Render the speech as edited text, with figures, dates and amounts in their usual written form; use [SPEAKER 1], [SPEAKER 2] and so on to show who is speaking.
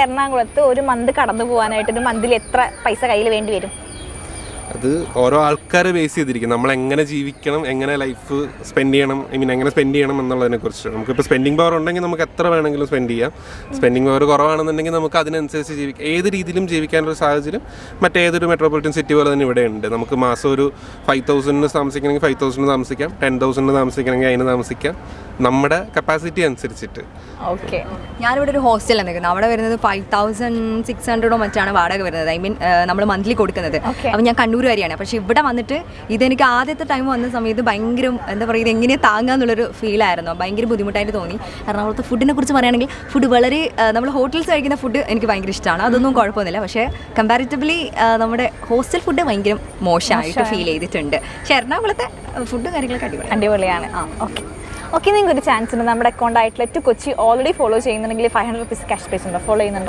[SPEAKER 1] എറണാകുളത്ത് ഒരു മന്ത് കടന്നു പോകാനായിട്ട് ഒരു മന്തിൽ എത്ര പൈസ കയ്യിൽ വേണ്ടി വരും?
[SPEAKER 2] അത് ഓരോ ആൾക്കാരെ ബേസ് ചെയ്തിരിക്കും. നമ്മൾ എങ്ങനെ ജീവിക്കണം, എങ്ങനെ ലൈഫ് സ്പെൻഡ് ചെയ്യണം, എങ്ങനെ സ്പെൻഡ് ചെയ്യണം എന്നുള്ളതിനെ കുറിച്ച്. നമുക്കിപ്പോൾ സ്പെൻഡിങ് പവർ ഉണ്ടെങ്കിൽ നമുക്ക് എത്ര വേണമെങ്കിലും സ്പെൻഡ് ചെയ്യാം. സ്പെൻഡിങ് പവർ കുറവാണെന്നുണ്ടെങ്കിൽ നമുക്ക് അതിനനുസരിച്ച് ജീവിക്കാം. ഏത് രീതിയിലും ജീവിക്കാനുള്ള സാഹചര്യം മറ്റേതൊരു മെട്രോപൊളിറ്റൻ സിറ്റി പോലെ തന്നെ ഇവിടെ ഉണ്ട്. നമുക്ക് മാസം ഒരു 5,000 താമസിക്കണമെങ്കിൽ 5,000 താമസിക്കാം, 10,000 താമസിക്കണമെങ്കിൽ അതിന് താമസിക്കാം, നമ്മുടെ കപ്പാസിറ്റി അനുസരിച്ചിട്ട്.
[SPEAKER 1] ഓക്കെ,
[SPEAKER 3] ഞാനിവിടെ ഒരു ഹോസ്റ്റലാണ് നിൽക്കുന്നത്. അവിടെ വരുന്നത് 5,600 മറ്റാണ് വാടക വരുന്നത്. ഐ മീൻ നമ്മൾ മന്ത്ലി കൊടുക്കുന്നത്. അപ്പം ഞാൻ കണ്ണൂരുകാരിയാണ്. പക്ഷേ ഇവിടെ വന്നിട്ട് ഇതെനിക്ക് ആദ്യത്തെ ടൈം വന്ന സമയത്ത് ഭയങ്കര എന്താ പറയുക, ഇത് എങ്ങനെ താങ്ങാന്നുള്ളൊരു ഫീലായിരുന്നു. ഭയങ്കര ബുദ്ധിമുട്ടായിട്ട് തോന്നി. എറണാകുളത്ത് ഫുഡിനെ കുറിച്ച് പറയുകയാണെങ്കിൽ ഫുഡ് വളരെ നമ്മൾ ഹോട്ടൽസ് കഴിക്കുന്ന ഫുഡ് എനിക്ക് ഭയങ്കര ഇഷ്ടമാണ്. അതൊന്നും കുഴപ്പമൊന്നുമില്ല. പക്ഷേ കമ്പാരിറ്റീവ്ലി നമ്മുടെ ഹോസ്റ്റൽ ഫുഡ് ഭയങ്കര മോശമായിട്ട് ഫീൽ ചെയ്തിട്ടുണ്ട്. പക്ഷേ എറണാകുളത്തെ ഫുഡ് കാര്യങ്ങളൊക്കെ
[SPEAKER 1] അടിപൊളിയാണ്. ഓക്കെ, നിങ്ങൾക്ക് ഒരു ചാൻസ് ഉണ്ട്. നമ്മുടെ അക്കൗണ്ട് ആയിട്ടുള്ള ടു കൊച്ചി ഓൾറെഡി ഫോളോ ചെയ്യുന്നുണ്ടെങ്കിൽ 500 rupees ക്യാഷ് പ്രൈസ് ഉണ്ട്. ഫോളോ ചെയ്യുന്നുണ്ട്.